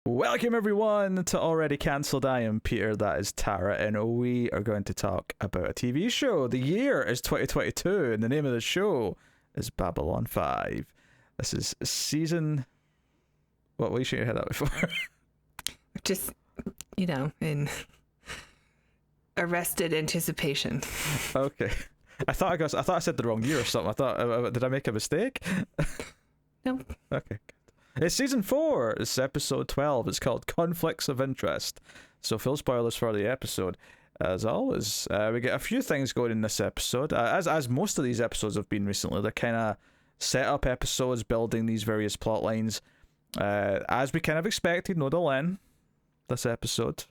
Welcome everyone to Already Cancelled. I am Peter, that is Tara, and we are going to talk about a TV show. The year is 2022 and the name of the show is Babylon 5. This is season... What were you shaking your head out before? Just, in arrested anticipation. Okay. I thought I said the wrong year or something. I thought, did I make a mistake? No. Okay. It's season 4. It's episode 12. It's called Conflicts of Interest. So full spoilers for the episode. As always, we get a few things going in this episode. As most of these episodes have been recently, they're kind of set-up episodes building these various plot lines. As we kind of expected, no Delenn this episode.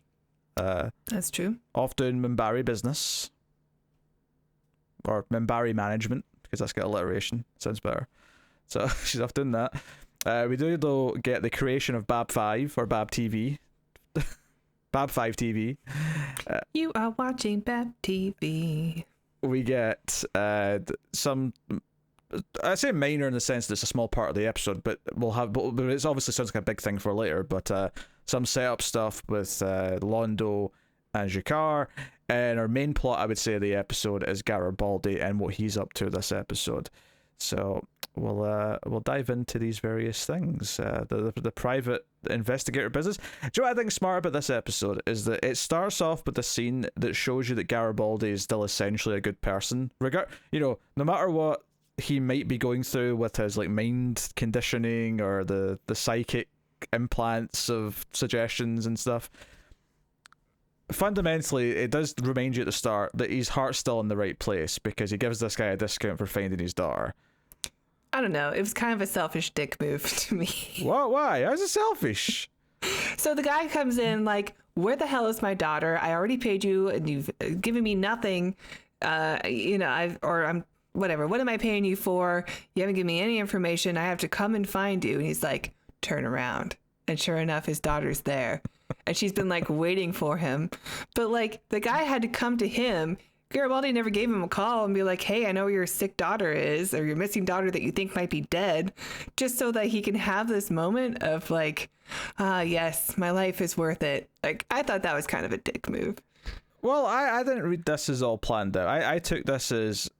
That's true. Off doing Minbari business. Or Minbari management, because that's got alliteration. Sounds better. So she's off doing that. We do, though, get the creation of Bab 5, or Bab TV. Bab 5 TV. You are watching Bab TV. We get some... I say minor in the sense that it's a small part of the episode, but it's obviously sounds like a big thing for later, but some setup stuff with Londo and Jakar. And our main plot, I would say, of the episode is Garibaldi and what he's up to this episode. So we'll dive into these various things. The private investigator business. Do you know what I think is smart about this episode is that it starts off with a scene that shows you that Garibaldi is still essentially a good person. No matter what he might be going through with his mind conditioning or the psychic implants of suggestions and stuff. Fundamentally, it does remind you at the start that his heart's still in the right place because he gives this guy a discount for finding his daughter. I don't know. It was kind of a selfish dick move to me. What? Why? How's it selfish? So the guy comes in like, where the hell is my daughter? I already paid you and you've given me nothing. I'm whatever. What am I paying you for? You haven't given me any information. I have to come and find you. And he's like, turn around. And sure enough, his daughter's there. And she's been waiting for him. But the guy had to come to him. Garibaldi never gave him a call and be like, hey, I know where your sick daughter is, or your missing daughter that you think might be dead, just so that he can have this moment of yes, my life is worth it. I thought that was kind of a dick move. Well, I didn't read this as all planned out. I took this as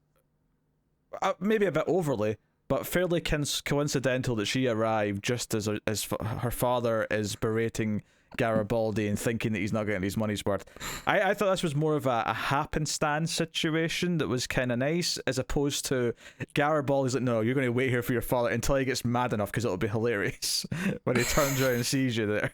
maybe a bit overly, but fairly coincidental that she arrived just as her father is berating Garibaldi and thinking that he's not getting his money's worth. I thought this was more of a happenstance situation that was kind of nice, as opposed to Garibaldi's like, no, you're going to wait here for your father until he gets mad enough because it'll be hilarious when he turns around and sees you there.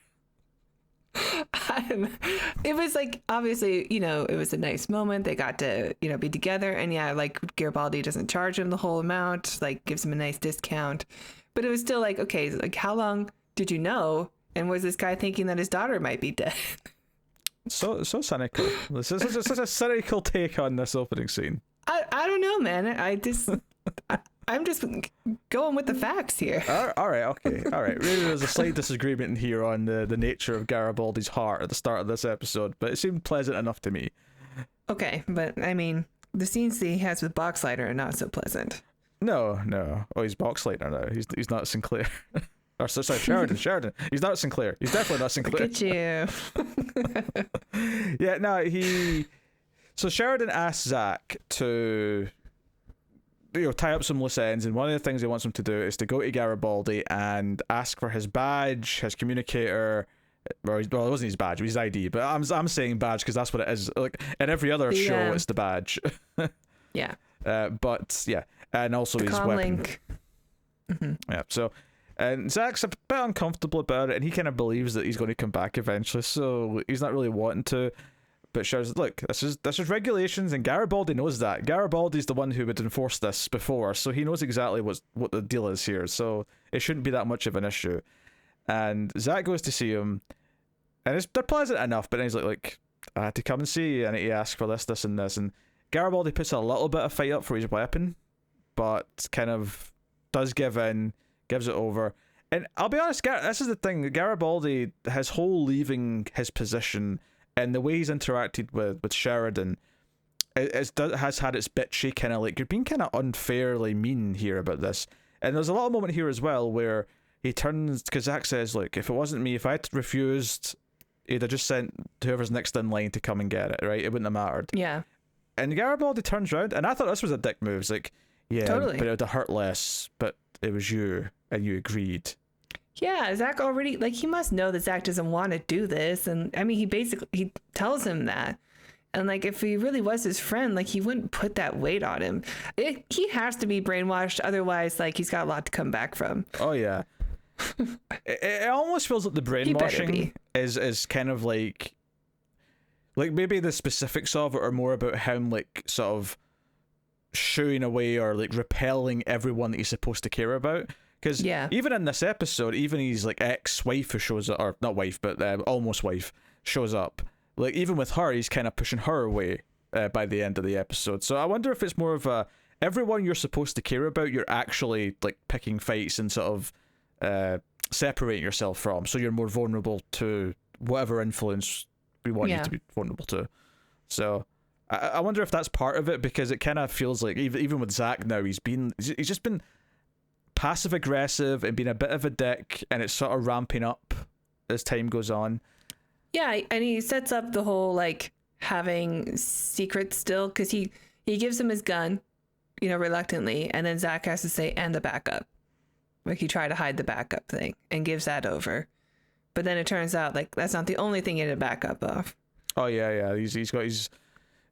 It was obviously, it was a nice moment. They got to, be together. And yeah, Garibaldi doesn't charge him the whole amount, gives him a nice discount. But it was still okay, how long did you know? And was this guy thinking that his daughter might be dead? So cynical. This is such a cynical take on this opening scene. I don't know, man. I'm just going with the facts here. All right, okay. All right. Really, there's a slight disagreement in here on the nature of Garibaldi's heart at the start of this episode, but it seemed pleasant enough to me. Okay, but the scenes that he has with Boxlighter are not so pleasant. No. Oh, he's Boxlighter now. He's not Sinclair. Or sorry, Sheridan. He's not Sinclair. He's definitely not Sinclair. Look at you. Yeah, no, So Sheridan asks Zach to tie up some loose ends, and one of the things he wants him to do is to go to Garibaldi and ask for his badge, his communicator, well, it wasn't his badge, it was his ID, but I'm saying badge because that's what it is. In every other show, it's the badge. Yeah. But yeah, and also the his weapon. Link. Mm-hmm. Yeah. So. And Zach's a bit uncomfortable about it, and he kind of believes that he's going to come back eventually, so he's not really wanting to. But Cher's look, this is regulations, and Garibaldi knows that. Garibaldi's the one who would enforce this before, so he knows exactly what the deal is here, so it shouldn't be that much of an issue. And Zach goes to see him, and they're pleasant enough, but then he's like, I had to come and see you, and he asks for this, and this, and Garibaldi puts a little bit of fight up for his weapon, but kind of does give in, gives it over. And I'll be honest, this is the thing, Garibaldi, his whole leaving his position and the way he's interacted with Sheridan has had its bitchy kind of you're being kind of unfairly mean here about this. And there's a little moment here as well where he turns, because Zach says, "Look, if it wasn't me, if I had refused, he'd have just sent whoever's next in line to come and get it, right? It wouldn't have mattered." Yeah. And Garibaldi turns around, and I thought this was a dick move. It's like, yeah, Totally. but it would have hurt less, but it was you, and you agreed. Yeah, Zach already, like, he must know that Zach doesn't want to do this. And I mean, he tells him that. And like, if he really was his friend, like, he wouldn't put that weight on him. He has to be brainwashed. Otherwise, like, he's got a lot to come back from. Oh, yeah. it almost feels like the brainwashing is kind of like maybe the specifics of it are more about him, like, sort of shooing away or, like, repelling everyone that he's supposed to care about. Because even in this episode, even his, like, ex-wife who shows up, or not wife, but almost wife, shows up. Like, even with her, he's kind of pushing her away by the end of the episode. So I wonder if it's more of a, everyone you're supposed to care about, you're actually, like, picking fights and sort of separating yourself from. So you're more vulnerable to whatever influence we want you to be vulnerable to. So I wonder if that's part of it, because it kind of feels like, even with Zach now, he's just been passive aggressive and being a bit of a dick, and it's sort of ramping up as time goes on. Yeah, and he sets up the whole, like, having secrets still, because he gives him his gun, you know, reluctantly, and then Zach has to say, and the backup. Like, he tried to hide the backup thing and gives that over. But then it turns out, like, that's not the only thing he had a backup of. Oh, yeah. He's got his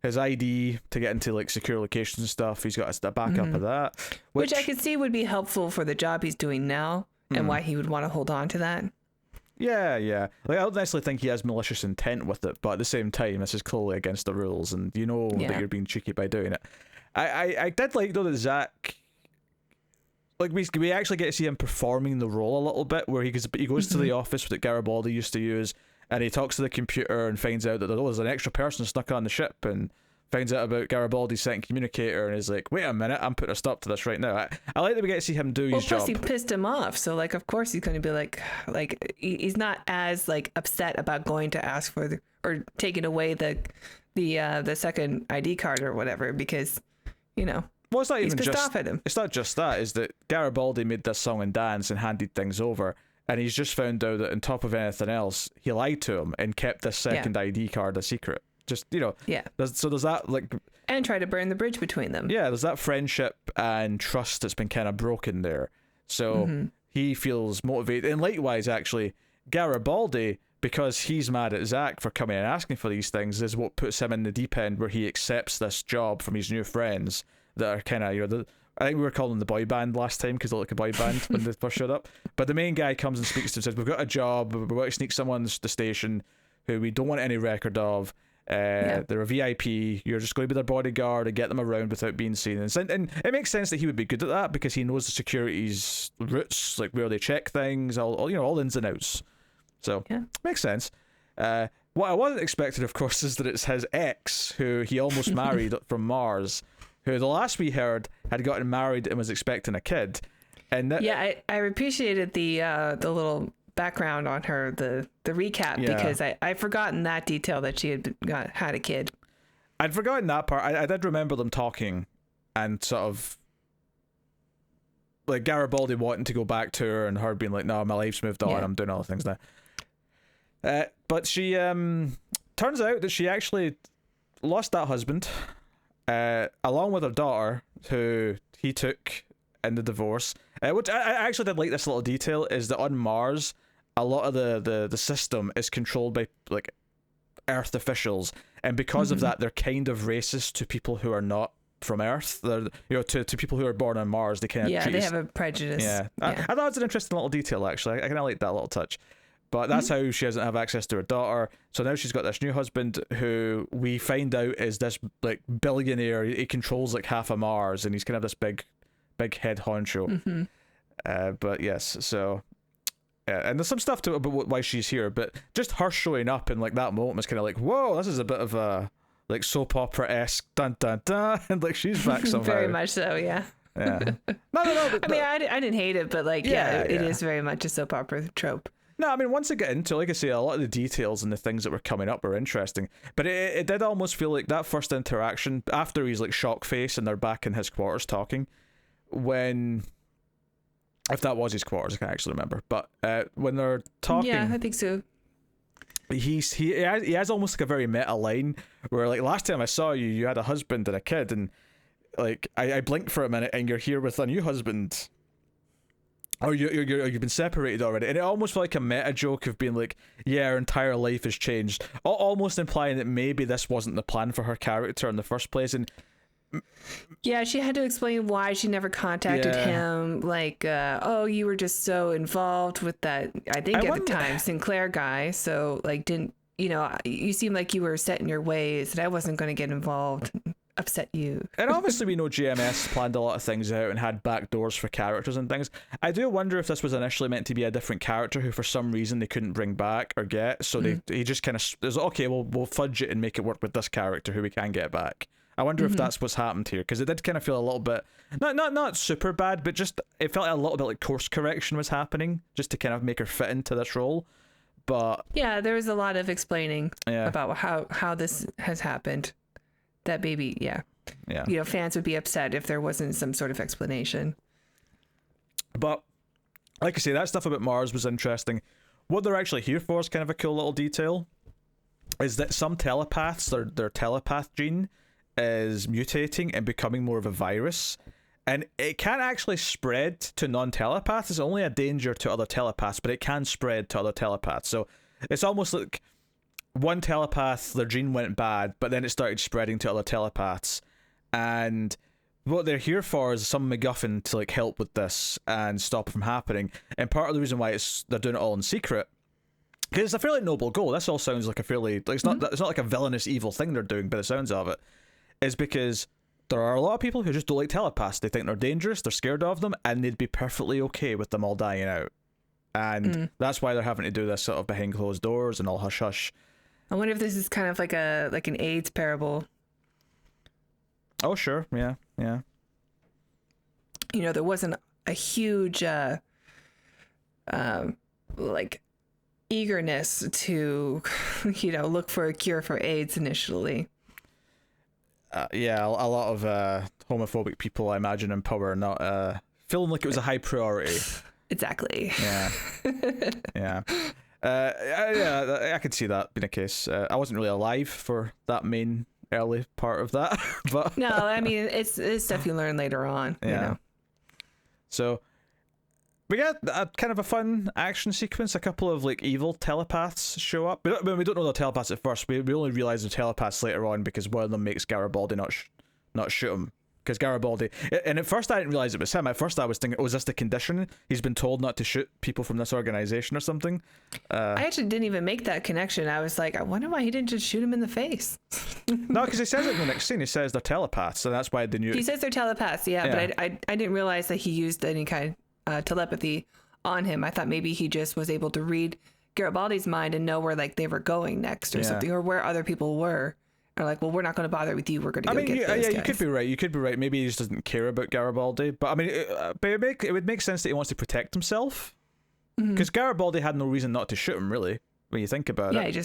ID to get into, like, secure locations and stuff. He's got a backup of that. Which I could see would be helpful for the job he's doing now, and why he would want to hold on to that. Yeah. Like, I don't necessarily think he has malicious intent with it, but at the same time, this is clearly against the rules, and you know that you're being cheeky by doing it. I did like, though, that Zach, like, we actually get to see him performing the role a little bit, where he goes to the office that Garibaldi used to use, and he talks to the computer and finds out that there's an extra person stuck on the ship, and finds out about Garibaldi's second communicator, and is like, wait a minute, I'm putting a stop to this right now. I like that we get to see him do his job. Plus he pissed him off, so, like, of course he's going to be like he's not as, like, upset about going to ask for or taking away the second ID card or whatever, because, you know, well, it's not he's even pissed just, off at him. It's not just that, is that Garibaldi made this song and dance and handed things over, and he's just found out that on top of anything else, he lied to him and kept this second ID card a secret. Just, you know, there's that, like, and try to burn the bridge between them. Yeah, there's that friendship and trust that's been kind of broken there. So he feels motivated, and likewise, actually, Garibaldi, because he's mad at Zach for coming and asking for these things, is what puts him in the deep end, where he accepts this job from his new friends that are kind of, you know, I think we were calling them the boy band last time because they're like a boy band when they first showed up. But the main guy comes and speaks to him and says, we've got a job, we're going to sneak someone to the station who we don't want any record of. They're a VIP, you're just going to be their bodyguard and get them around without being seen. And it makes sense that he would be good at that, because he knows the security's roots, like where they check things, all ins and outs. So, makes sense. What I wasn't expecting, of course, is that it's his ex, who he almost married from Mars, who the last we heard had gotten married and was expecting a kid. And I appreciated the little background on her, the recap, because I'd forgotten that detail, that she had a kid. I'd forgotten that part. I did remember them talking and sort of like Garibaldi wanting to go back to her and her being like, no, my life's moved on, I'm doing other things now. But she turns out that she actually lost that husband along with her daughter, who he took in the divorce. Which I actually did like this little detail, is that on Mars, a lot of the system is controlled by, like, Earth officials, and because of that, they're kind of racist to people who are not from Earth. They're, you know, to people who are born on Mars, they kind of they have a prejudice. I thought it was an interesting little detail, actually. I kind of like that little touch. But that's how she doesn't have access to her daughter. So now she's got this new husband who we find out is this, like, billionaire. He controls, like, half of Mars, and he's kind of this big head honcho. But yes, so and there's some stuff to about why she's here, but just her showing up in, like, that moment was kind of like, whoa, this is a bit of a, like, soap opera-esque dun dun dun, and, like, she's back somehow. Very much so, yeah. No. I mean, I didn't hate it, but, like, it is very much a soap opera trope. No, I mean, once I get into it, like I say, a lot of the details and the things that were coming up were interesting, but it did almost feel like that first interaction after he's, like, shock face and they're back in his quarters talking, when If that was his quarters, I can't actually remember. But when they're talking, Yeah, I think so. he has almost like a very meta line where, like, last time I saw you, you had a husband and a kid, and like I blinked for a minute, and you're here with a new husband, or you've been separated already, and it almost felt like a meta joke of being like, yeah, her entire life has changed, almost implying that maybe this wasn't the plan for her character in the first place, and. Yeah, she had to explain why she never contacted him. Like, oh, you were just so involved with that, I think at the time, Sinclair guy. So, like, didn't, you seemed like you were set in your ways, and I wasn't going to get involved and upset you. And obviously we know GMS planned a lot of things out and had back doors for characters and things. I do wonder if this was initially meant to be a different character who for some reason they couldn't bring back or get. So he just kind of, there's okay, we'll fudge it and make it work with this character who we can get back. I wonder if that's what's happened here, because it did kind of feel a little bit not super bad, but just it felt a little bit like course correction was happening just to kind of make her fit into this role. But yeah, there was a lot of explaining about how this has happened. That maybe fans would be upset if there wasn't some sort of explanation. But like I say, that stuff about Mars was interesting. What they're actually here for is kind of a cool little detail. Is that some telepaths, their telepath gene is mutating and becoming more of a virus, and it can actually spread to non-telepaths. It's only a danger to other telepaths, but it can spread to other telepaths. So it's almost like one telepath, their gene went bad, but then it started spreading to other telepaths, and what they're here for is some MacGuffin to like help with this and stop it from happening. And part of the reason why they're doing it all in secret, because it's a fairly noble goal. This all sounds like a fairly, like, it's not like a villainous evil thing they're doing by the sounds of it. Is because there are a lot of people who just don't like telepaths. They think they're dangerous, they're scared of them, and they'd be perfectly okay with them all dying out. And that's why they're having to do this sort of behind closed doors and all hush hush. I wonder if this is kind of like an AIDS parable. Oh sure, yeah. There wasn't a huge like eagerness to look for a cure for AIDS initially. A lot of homophobic people, I imagine, in power, not feeling like it was a high priority. Exactly. Yeah. Yeah. I could see that being a case. I wasn't really alive for that main early part of that, but no, I mean it's stuff you learn later on. Yeah. So we get a kind of a fun action sequence. A couple of like evil telepaths show up. We don't know they're telepaths at first. We only realize they're telepaths later on because one of them makes Garibaldi not shoot him. Because Garibaldi, and at first I didn't realize it was him. At first I was thinking, oh, is this the condition? He's been told not to shoot people from this organization or something. I actually didn't even make that connection. I was like, I wonder why he didn't just shoot him in the face. No, because he says it in the next scene. He says they're telepaths, and that's why they knew. He says they're telepaths, but I didn't realize that he used any kind of telepathy on him. I thought maybe he just was able to read Garibaldi's mind and know where like they were going next or something, or where other people were. Or like, well, we're not going to bother with you. We're going to go get those guys. You could be right. You could be right. Maybe he just doesn't care about Garibaldi. But I mean, it would make sense that he wants to protect himself. Because Garibaldi had no reason not to shoot him, really, when you think about it. Yeah,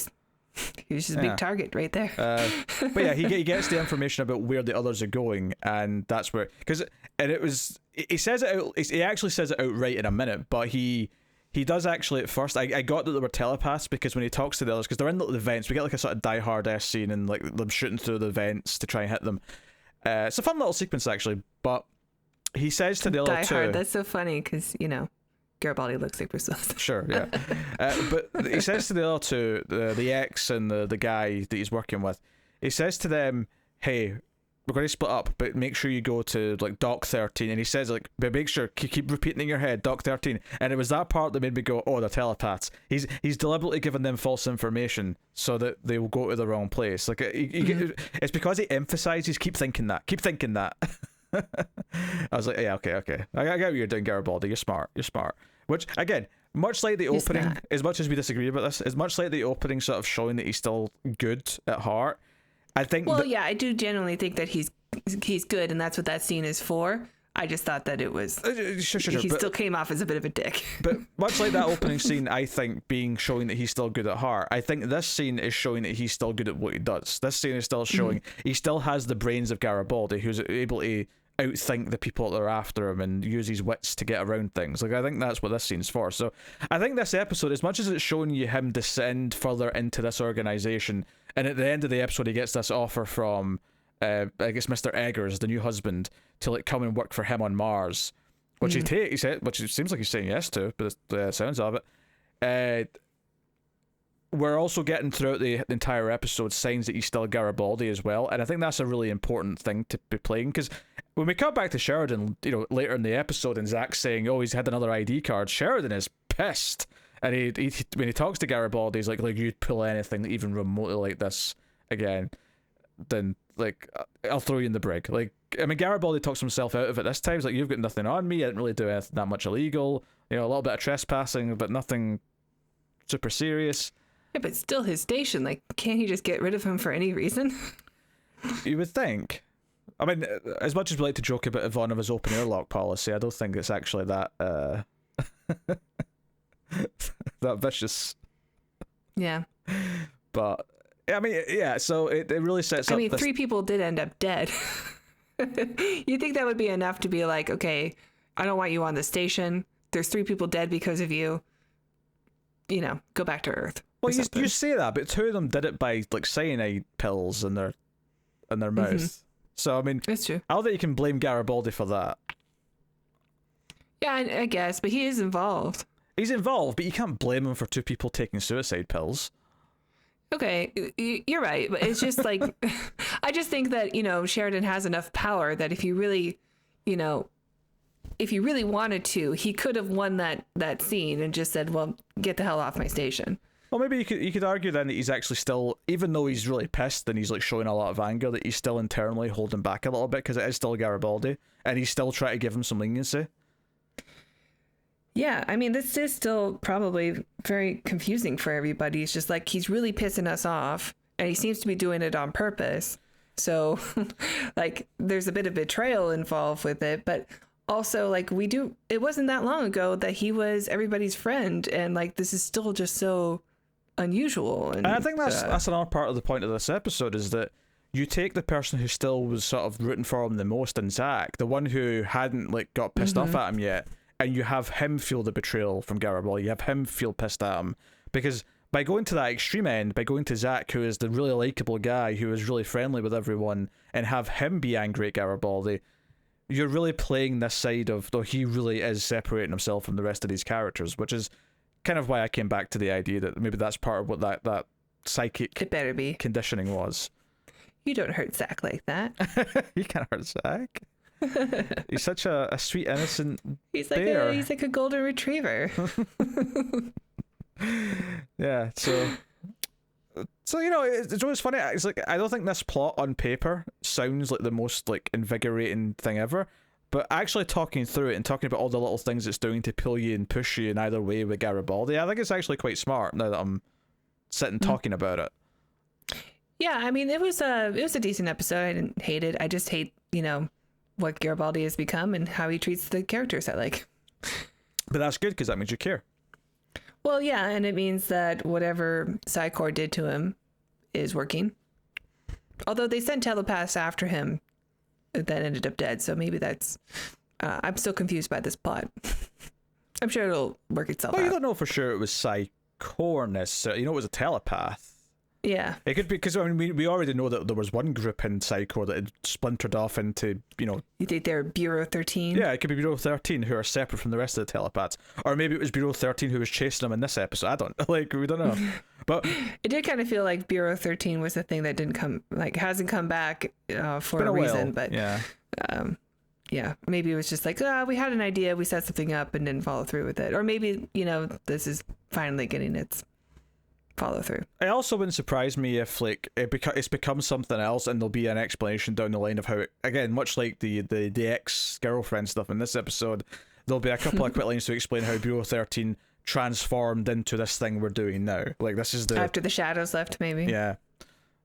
he was just a big target right there. But yeah, he gets the information about where the others are going, and that's where he says it out. He actually says it outright in a minute, but he does actually at first. I got that they were telepaths because when he talks to the others, because they're in the vents, we get like a sort of Die Hard-esque scene and like them shooting through the vents to try and hit them. It's a fun little sequence actually, but he says to the other two. Die Hard, that's so funny because Garibaldi looks like Bruce Willis. Sure, yeah. But he says to the other two, the ex and the guy that he's working with, he says to them, hey, we're going to split up, but make sure you go to like Dock 13. And he says like, but make sure, keep repeating in your head, Dock 13. And it was that part that made me go, oh, they're telepaths. He's deliberately giving them false information so that they will go to the wrong place. Like it's because he emphasizes, keep thinking that. I was like, yeah, okay. I get what you're doing, Garibaldi. You're smart. Which, again, much like the opening, as much as we disagree about this, is much like the opening sort of showing that he's still good at heart. I think. Well, I do genuinely think that he's good, and that's what that scene is for. I just thought that it was. Sure. He still came off as a bit of a dick. But much like that opening scene, I think showing that he's still good at heart. I think this scene is showing that he's still good at what he does. This scene is still showing he still has the brains of Garibaldi, who's able to outthink the people that are after him and use his wits to get around things. Like, I think that's what this scene's for. So I think this episode, as much as it's showing you him descend further into this organization, and at the end of the episode he gets this offer from I guess Mr. Eggers, the new husband, to like come and work for him on Mars, which he said, which it seems like he's saying yes to, but the sounds of it. We're also getting throughout the entire episode signs that he's still Garibaldi as well, and I think that's a really important thing to be playing, because when we come back to Sheridan, you know, later in the episode, and Zach's saying, "Oh, he's had another ID card," Sheridan is pissed, and he when he talks to Garibaldi, he's like you'd pull anything even remotely like this again, then like I'll throw you in the brig. Like, I mean, Garibaldi talks himself out of it this time. He's like, "You've got nothing on me. I didn't really do that much illegal. You know, a little bit of trespassing, but nothing super serious." Yeah, but still his station. Like, can't he just get rid of him for any reason? You would think. I mean, as much as we like to joke about Ivanova's open airlock policy, I don't think it's actually that that vicious. Yeah. But I mean, yeah. So it really sets up. I mean, 3 people did end up dead. You think that would be enough to be like, okay, I don't want you on the station. There's 3 people dead because of you. You know, go back to Earth. Well, you say that, but 2 of them did it by like cyanide pills in their mouth. So I mean, that's true. I don't think you can blame Garibaldi for that. Yeah, I guess, but he is involved. He's involved, but you can't blame him for 2 people taking suicide pills. Okay, you're right, but it's just like, I just think that, you know, Sheridan has enough power that if you really, you know, if he really wanted to, he could have won that scene and just said, well, get the hell off my station. Well, maybe you could argue then that he's actually still, even though he's really pissed and he's like showing a lot of anger, that he's still internally holding back a little bit, because it is still Garibaldi, and he's still trying to give him some leniency. Yeah, I mean, this is still probably very confusing for everybody. It's just like, he's really pissing us off, and he seems to be doing it on purpose. So, like, there's a bit of betrayal involved with it, but also, like, it wasn't that long ago that he was everybody's friend, and like, this is still just so unusual. And I think that's another part of the point of this episode, is that you take the person who still was sort of rooting for him the most in Zach, the one who hadn't like got pissed off at him yet, and you have him feel the betrayal from Garibaldi. You have him feel pissed at him, because by going to that extreme end, by going to Zach, who is the really likable guy who is really friendly with everyone, and have him be angry at Garibaldi, you're really playing this side of, though he really is separating himself from the rest of these characters, which is kind of why I came back to the idea that maybe that's part of what that psychic it better be conditioning was. You don't hurt Zach like that. You can't hurt Zach. He's such a sweet, innocent bear. He's like a golden retriever. Yeah, so you know, it's always funny. It's like, I don't think this plot on paper sounds like the most like invigorating thing ever, but actually talking through it and talking about all the little things it's doing to pull you and push you in either way with Garibaldi, I think it's actually quite smart now that I'm sitting talking about it. Yeah, I mean, it was a decent episode. I didn't hate it. I just hate, you know, what Garibaldi has become and how he treats the characters I like. But that's good, because that means you care. Well, yeah, and it means that whatever Psychor did to him is working. Although they sent telepaths after him that ended up dead, so maybe that's... I'm still confused by this plot. I'm sure it'll work itself out. Well, you don't know for sure it was Psychor necessarily. You know, it was a telepath. Yeah. It could be, because I mean, we already know that there was one group in Psychor that had splintered off into, you know... You think they're Bureau 13? Yeah, it could be Bureau 13 who are separate from the rest of the telepaths. Or maybe it was Bureau 13 who was chasing them in this episode. I don't... Like, we don't know. But... It did kind of feel like Bureau 13 was the thing that hasn't come back for a reason, but... Yeah. Yeah, maybe it was just like, we had an idea, we set something up and didn't follow through with it. Or maybe, you know, this is finally getting its follow through. It also wouldn't surprise me if like it's become something else, and there'll be an explanation down the line of how, again, much like the ex-girlfriend stuff in this episode, there'll be a couple of quick lines to explain how Bureau 13 transformed into this thing we're doing now. Like, this is after the shadows left, maybe. Yeah,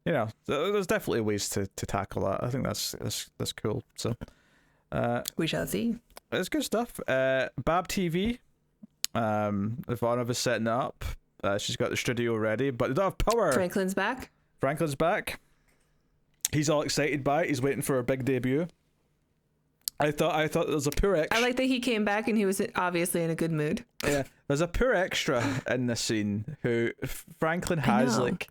you know, there's definitely ways to tackle that. I think that's cool. So we shall see. It's good stuff. Bab TV, Ivanov is setting it up. She's got the studio ready, but they don't have power. Franklin's back. He's all excited by it. He's waiting for her big debut. I thought there was a poor extra. I like that he came back and he was obviously in a good mood. Yeah, there's a poor extra in this scene who Franklin has like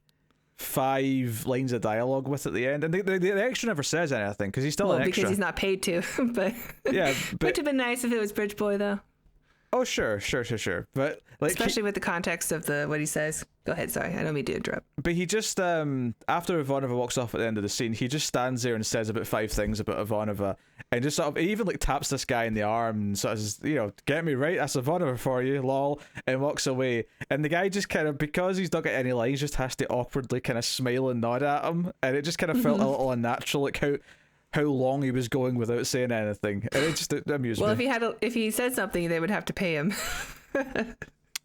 5 lines of dialogue with at the end, and the extra never says anything because he's still an extra. Because he's not paid to. But yeah, would have been nice if it was Bridge Boy though. Oh sure, but like especially with the context of what he says. Go ahead, sorry, I don't mean to interrupt. But he just after Ivanova walks off at the end of the scene, he just stands there and says about 5 things about Ivanova, and just sort of he even like taps this guy in the arm and sort of says, you know, get me right, that's Ivanova for you, lol, and walks away. And the guy just kind of, because he's not got any lines, just has to awkwardly kind of smile and nod at him, and it just kind of felt a little unnatural, like how long he was going without saying anything, and it just amused me. Well, if he said something, they would have to pay him.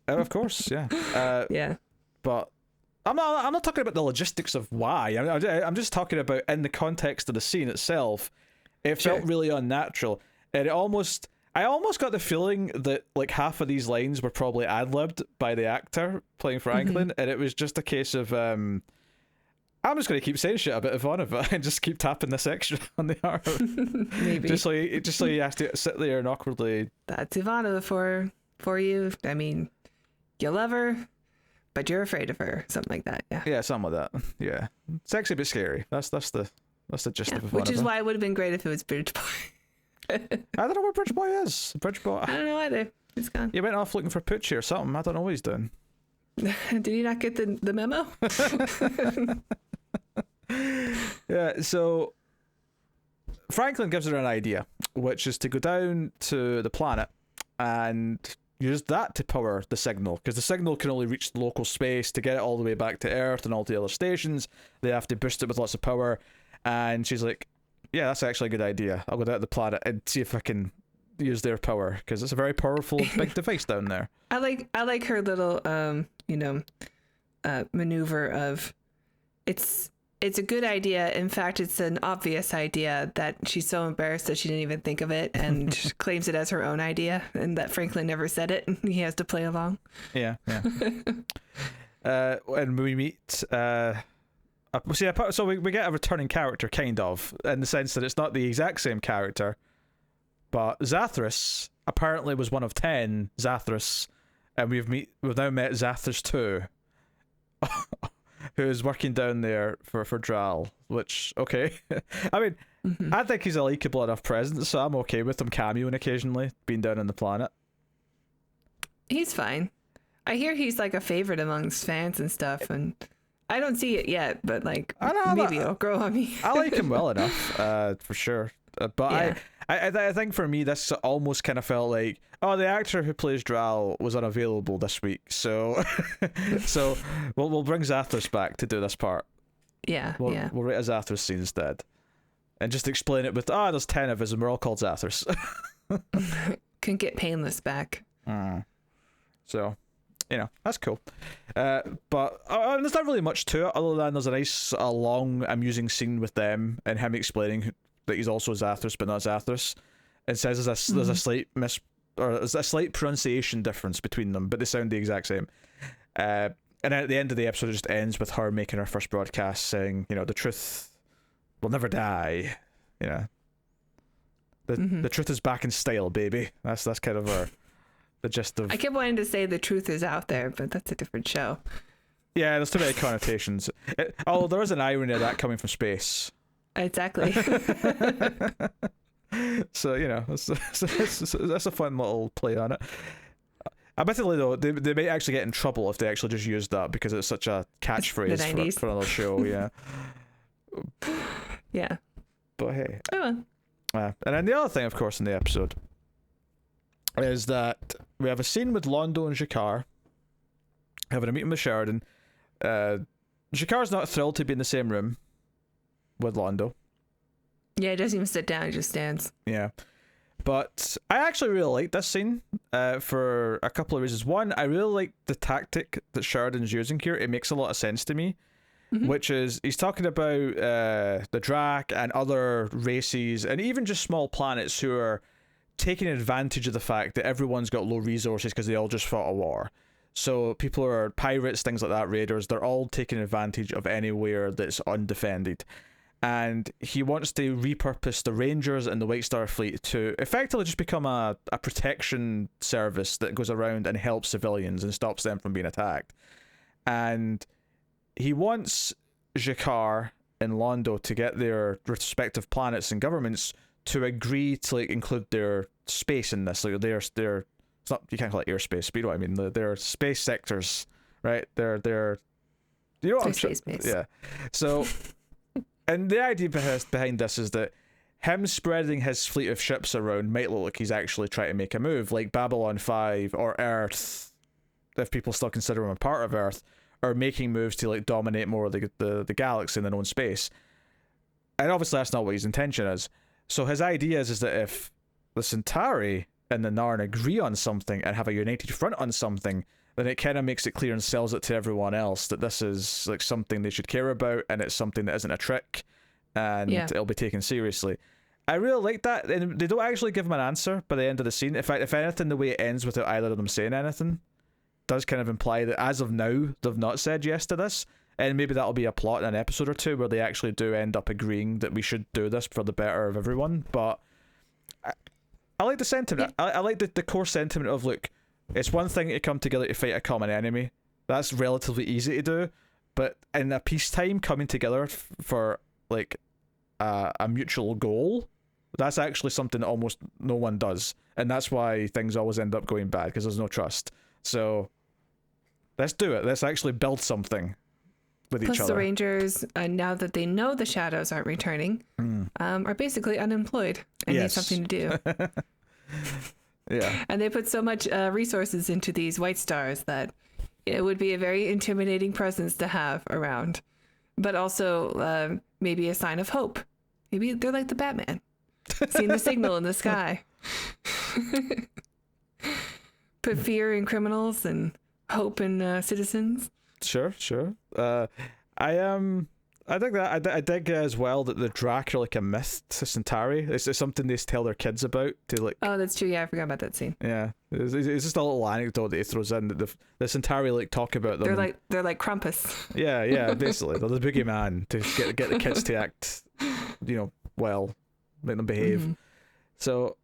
Of course, yeah. Yeah. But I'm not talking about the logistics of why. I'm just talking about in the context of the scene itself. It felt really unnatural, and I almost got the feeling that like half of these lines were probably ad-libbed by the actor playing Franklin, and it was just a case of I'm just going to keep saying shit about Ivanova and just keep tapping this extra on the arm. Maybe. just so he has to sit there and awkwardly. That's Ivanova for you. I mean, you love her, but you're afraid of her. Something like that. Yeah. Yeah, something like that. Yeah, sexy but scary. That's the gist of Ivanova. Which is why it would have been great if it was Bridge Boy. I don't know where Bridge Boy is. Bridge Boy. I don't know either. He's gone. He went off looking for Poochie or something. I don't know what he's doing. Did he not get the memo? Yeah, so Franklin gives her an idea, which is to go down to the planet and use that to power the signal, because the signal can only reach the local space. To get it all the way back to Earth and all the other stations, they have to boost it with lots of power. And she's like, yeah, that's actually a good idea. I'll go down to the planet and see if I can use their power, because it's a very powerful big device down there. I like her little maneuver of it's a good idea. In fact, it's an obvious idea that she's so embarrassed that she didn't even think of it, and claims it as her own idea, and that Franklin never said it, and he has to play along. Yeah. And we meet so we get a returning character, kind of, in the sense that it's not the exact same character, but Zathras apparently was one of 10 Zathras, and we've now met Zathras 2. Who's working down there for Dral, which, okay. I mean, I think he's a likeable enough presence, so I'm okay with him cameoing occasionally, being down on the planet. He's fine. I hear he's like a favorite amongst fans and stuff, and I don't see it yet, but like, maybe it'll grow on me. I like him well enough, for sure. But yeah. I think for me, this almost kind of felt like, oh, the actor who plays Dral was unavailable this week, so so we'll bring Zathras back to do this part. Yeah, We'll write a Zathras scene instead, and just explain it with, there's 10 of us and we're all called Zathras. Can get Painless back. So, that's cool. But there's not really much to it other than there's a nice, long, amusing scene with them and him explaining that he's also Zathras but not Zathras, and says there's a slight there's a slight pronunciation difference between them, but they sound the exact same. And then at the end of the episode, it just ends with her making her first broadcast saying, the truth will never die. The truth is back in style, baby. That's kind of the gist of. I kept wanting to say the truth is out there, but that's a different show. Yeah, there's too many connotations. Although there is an irony of that coming from space. Exactly. So that's a fun little play on it. Admittedly, though, they may actually get in trouble if they actually just use that, because it's such a catchphrase for another show. Yeah. Yeah. But hey. Oh. And then the other thing, of course, in the episode is that we have a scene with Londo and Jakar having a meeting with Sheridan. Jakar's not thrilled to be in the same room with Londo. Yeah, he doesn't even sit down, he just stands. Yeah. But I actually really like this scene for a couple of reasons. One, I really like the tactic that Sheridan's using here. It makes a lot of sense to me, which is he's talking about the Drac and other races and even just small planets who are taking advantage of the fact that everyone's got low resources because they all just fought a war. So people are pirates, things like that, raiders, they're all taking advantage of anywhere that's undefended. and he wants to repurpose the Rangers and the White Star Fleet to effectively just become a protection service that goes around and helps civilians and stops them from being attacked. And he wants Jakar and Londo to get their respective planets and governments to agree to like include their space in this. Like their it's not, you can't call it airspace, but you know what I mean. Their space sectors, right? They're you know what I'm space. Yeah. So, and the idea behind this is that him spreading his fleet of ships around might look like he's actually trying to make a move, like Babylon 5 or Earth, if people still consider him a part of Earth, are making moves to like dominate more of the galaxy in their own space. And obviously that's not what his intention is. So his idea is that if the Centauri and the Narn agree on something and have a united front on something, then it kind of makes it clear and sells it to everyone else that this is like something they should care about, and it's something that isn't a trick, and it'll be taken seriously. I really like that, and they don't actually give him an answer by the end of the scene. In fact, if anything, the way it ends without either of them saying anything does kind of imply that as of now they've not said yes to this, and maybe that'll be a plot in an episode or two where they actually do end up agreeing that we should do this for the better of everyone. But I like the sentiment. I like the core sentiment of, look, it's one thing to come together to fight a common enemy. That's relatively easy to do, but in a peacetime, coming together for like a mutual goal, that's actually something that almost no one does, and that's why things always end up going bad, because there's no trust. So let's do it. Let's actually build something with each other. Plus the Rangers, now that they know the Shadows aren't returning, are basically unemployed and need something to do. Yeah. And they put so much resources into these White Stars that it would be a very intimidating presence to have around. But also maybe a sign of hope. Maybe they're like the Batman, seeing the signal in the sky. Put fear in criminals and hope in citizens. Sure. I think that I dig as well that the Drac are like a myth to Centauri. It's something they tell their kids about to like. Oh, that's true. Yeah, I forgot about that scene. Yeah, it's just a little anecdote that he throws in that the Centauri like talk about them. They're like Krampus. Yeah, basically they're the boogeyman to get the kids to act, well, make them behave. Mm-hmm. So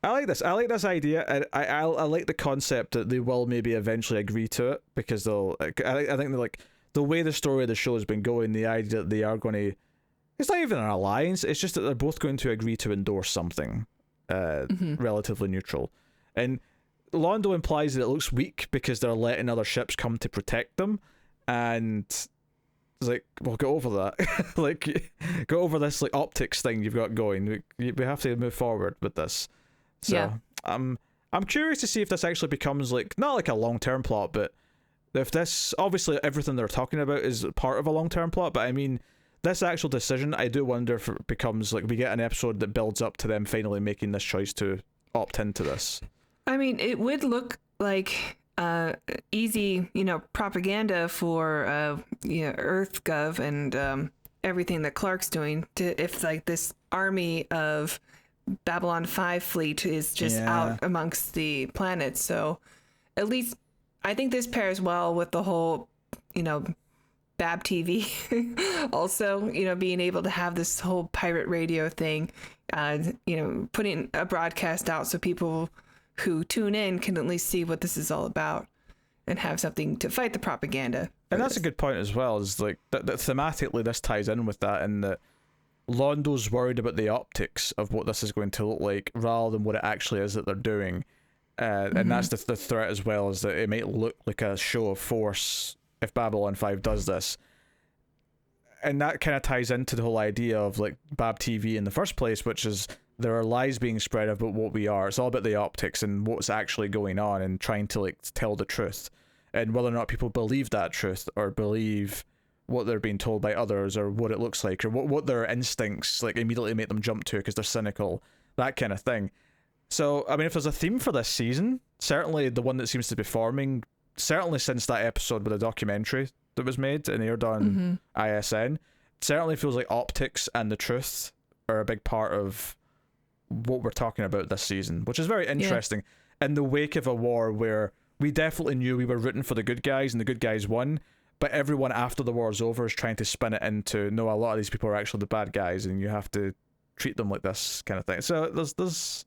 I like this. I like this idea. I like the concept that they will maybe eventually agree to it, because they'll. I think they're like. The way the story of the show has been going, the idea that they are going to... It's not even an alliance, it's just that they're both going to agree to endorse something relatively neutral. And Londo implies that it looks weak because they're letting other ships come to protect them, and it's like, well, go over that. Like, go over this like optics thing you've got going. We have to move forward with this. So, yeah. I'm curious to see if this actually becomes like, not like a long-term plot, but if this, obviously everything they're talking about is part of a long-term plot, but I mean, this actual decision, I do wonder if it becomes like we get an episode that builds up to them finally making this choice to opt into this. I mean, it would look like easy, propaganda for EarthGov and everything that Clark's doing, to if like this army of Babylon 5 fleet is just out amongst the planets. So at least I think this pairs well with the whole, Bab TV also, being able to have this whole pirate radio thing, putting a broadcast out so people who tune in can at least see what this is all about and have something to fight the propaganda. And that's a good point as well, is like that thematically this ties in with that, in that Londo's worried about the optics of what this is going to look like rather than what it actually is that they're doing. And that's the threat as well, is that it might look like a show of force if Babylon 5 does this. And that kind of ties into the whole idea of like Bab TV in the first place, which is there are lies being spread about what we are. It's all about the optics and what's actually going on and trying to like tell the truth. And whether or not people believe that truth or believe what they're being told by others or what it looks like or what their instincts like immediately make them jump to because they're cynical, that kind of thing. So, I mean, if there's a theme for this season, certainly the one that seems to be forming, certainly since that episode with the documentary that was made and aired on ISN, certainly feels like optics and the truth are a big part of what we're talking about this season, which is very interesting. In the wake of a war where we definitely knew we were rooting for the good guys and the good guys won, but everyone after the war's over is trying to spin it into, no, a lot of these people are actually the bad guys, and you have to treat them like this kind of thing. So there's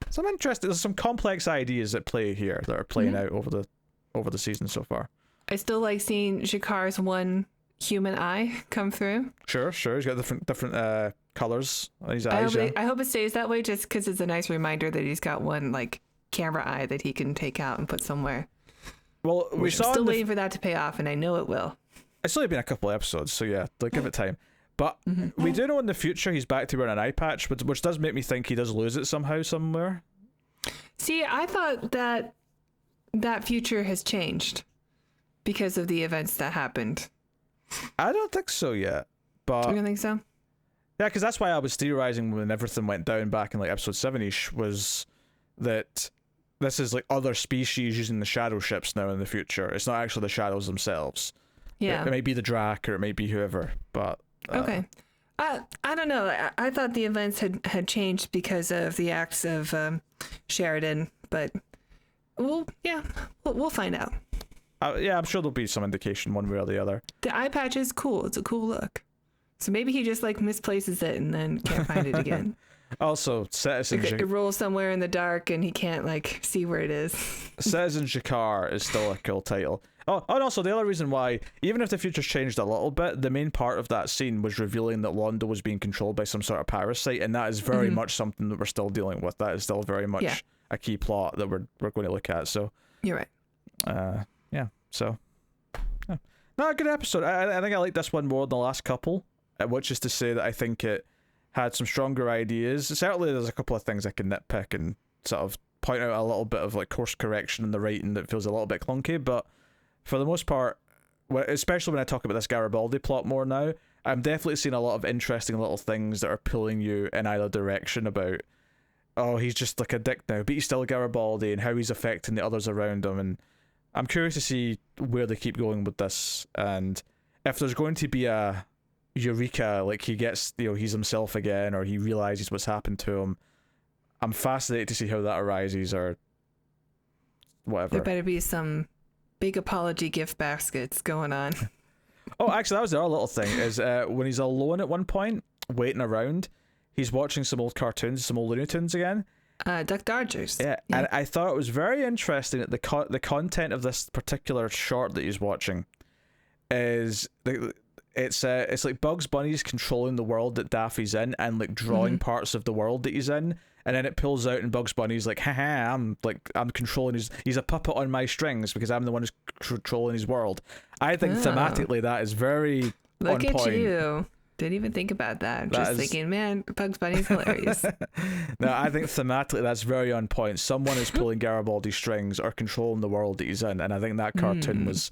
some interesting, there's some complex ideas at play here that are playing out over the season so far. I still like seeing Jakar's one human eye come through. Sure. He's got different colors on his eyes. I hope it stays that way, just because it's a nice reminder that he's got one like camera eye that he can take out and put somewhere. Well, I'm still waiting for that to pay off, and I know it will. It's only been a couple of episodes, so yeah, like, give it time. But we do know in the future he's back to wearing an eye patch, which does make me think he does lose it somehow, somewhere. See, I thought that future has changed because of the events that happened. I don't think so yet. But You don't think so? Yeah, because that's why I was theorizing when everything went down back in like episode 7-ish, was that this is like other species using the shadow ships now in the future. It's not actually the shadows themselves. Yeah. It might be the Drac, or it might be whoever, but... Okay. I don't know. I thought the events had changed because of the acts of Sheridan, but we'll find out. Yeah, I'm sure there'll be some indication one way or the other. The eye patch is cool. It's a cool look. So maybe he just like misplaces it and then can't find it again. Also, Citizen It rolls somewhere in the dark and he can't like see where it is. Citizen Jakar is still a cool title. Oh, and also the other reason why, even if the future's changed a little bit, the main part of that scene was revealing that Londo was being controlled by some sort of parasite, and that is very much something that we're still dealing with. That is still very much a key plot that we're going to look at. So you're right. So no, a good episode. I think I like this one more than the last couple, which is to say that I think it had some stronger ideas. Certainly there's a couple of things I can nitpick and sort of point out a little bit of like course correction in the writing that feels a little bit clunky, but for the most part, especially when I talk about this Garibaldi plot more now, I'm definitely seeing a lot of interesting little things that are pulling you in either direction about, oh, he's just like a dick now, but he's still Garibaldi, and how he's affecting the others around him. And I'm curious to see where they keep going with this, and if there's going to be a eureka, like he gets, he's himself again, or he realizes what's happened to him. I'm fascinated to see how that arises, or whatever. There better be some big apology gift baskets going on. Oh, actually, that was the other little thing, is when he's alone at one point, waiting around, he's watching some old cartoons, some old Looney Tunes again. Duck Dodgers. Yeah, and I thought it was very interesting that the content of this particular short that he's watching is... It's like Bugs Bunny's controlling the world that Daffy's in, and like drawing parts of the world that he's in, and then it pulls out and Bugs Bunny's like, haha, I'm controlling he's a puppet on my strings because I'm the one who's controlling his world. I think thematically that is very Look on at point. You. Didn't even think about that. I'm just thinking, man, Bugs Bunny's hilarious. No, I think thematically that's very on point. Someone is pulling Garibaldi's strings or controlling the world that he's in, and I think that cartoon was...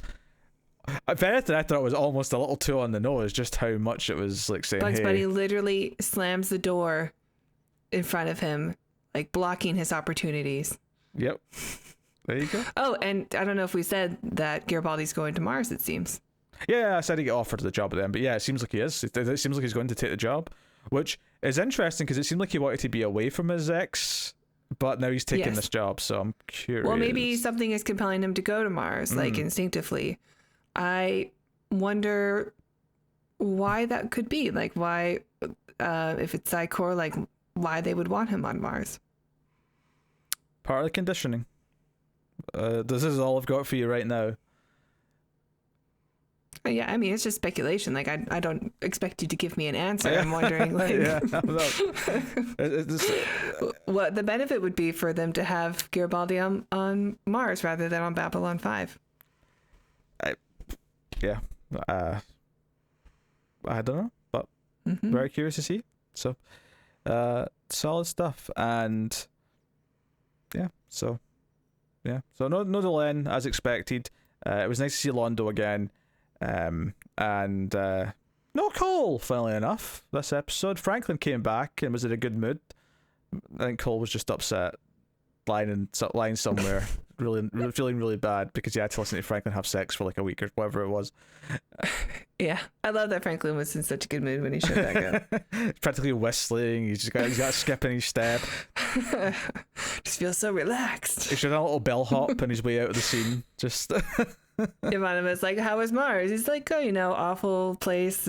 If anything, I thought it was almost a little too on the nose, just how much it was like saying, Bugs hey. Bunny literally slams the door in front of him, like blocking his opportunities. Yep. There you go. Oh, and I don't know if we said that Garibaldi's going to Mars, it seems. Yeah, I said he got offered the job at the end, but yeah, it seems like he is. It seems like he's going to take the job, which is interesting because it seemed like he wanted to be away from his ex, but now he's taking this job, so I'm curious. Well, maybe something is compelling him to go to Mars, like instinctively. I wonder why that could be. Like, why, if it's Psychor, like, why they would want him on Mars. Part of the conditioning. This is all I've got for you right now. Yeah, I mean, it's just speculation. Like, I don't expect you to give me an answer. I'm wondering, like, what the benefit would be for them to have Garibaldi on Mars rather than on Babylon 5. Yeah, I don't know, but very curious to see. So, solid stuff, and so no Delenn as expected. It was nice to see Londo again, and no Cole. Funnily enough, this episode, Franklin came back and was in a good mood. I think Cole was just upset, lying somewhere. Really feeling really bad because he had to listen to Franklin have sex for like a week or whatever it was. Yeah, I love that Franklin was in such a good mood when he showed back up. Practically whistling. He's got a skip in his step. Just feels so relaxed. He's got a little bellhop on his way out of the scene. Just Ivanova's like, how was Mars? He's like, oh, awful place,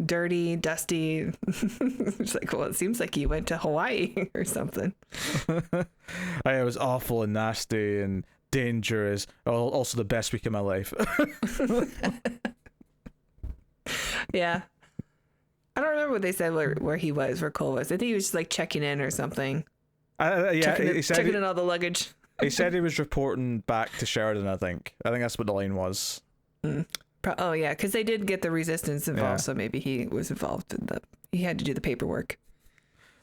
dirty, dusty. It's like, well, it seems like you went to Hawaii or something. It was awful and nasty and dangerous. Also the best week of my life. Yeah. I don't remember what they said where he was, where Cole was. I think he was just like checking in or something. Yeah, checking in all the luggage. He said he was reporting back to Sheridan, I think. I think that's what the line was. Oh, yeah, because they did get the resistance involved, so maybe he was involved in he had to do the paperwork.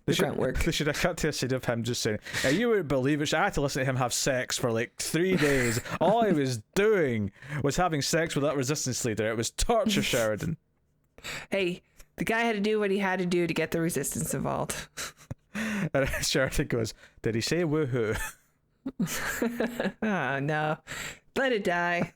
They should have cut to a scene of him just saying, you wouldn't believe it. I had to listen to him have sex for like 3 days. All he was doing was having sex with that resistance leader. It was torture, Sheridan. Hey, the guy had to do what he had to do to get the resistance involved. And Sheridan goes, did he say woohoo? Oh, no. Let it die.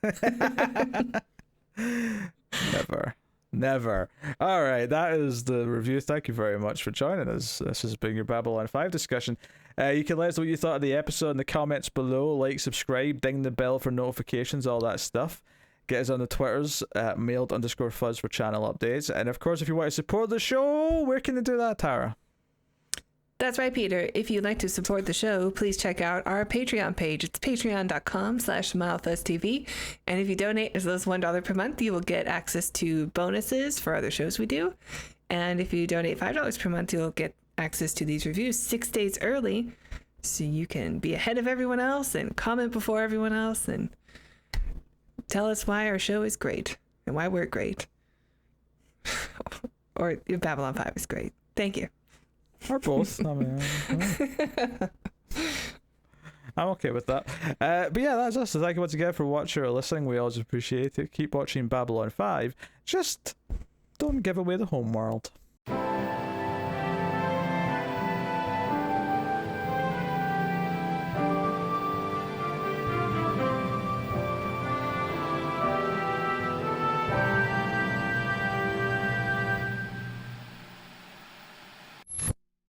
Never. All right, that is the review. Thank you very much for joining us. This has been your Babylon 5 discussion. You can let us know what you thought of the episode in the comments below. Like, subscribe, ding the bell for notifications, all that stuff. Get us on the Twitters at mailed_fuzz for channel updates. And of course, if you want to support the show, where can they do that, Tara? That's right, Peter. If you'd like to support the show, please check out our Patreon page. It's patreon.com/MildFuzzTV. And if you donate as low as $1 per month, you will get access to bonuses for other shows we do. And if you donate $5 per month, you'll get access to these reviews 6 days early. So you can be ahead of everyone else and comment before everyone else and tell us why our show is great and why we're great. Or Babylon 5 is great. Thank you. Or both. I'm okay with that. But yeah, that's us. So thank you once again for watching or listening. We always appreciate it. Keep watching Babylon 5. Just don't give away the home world.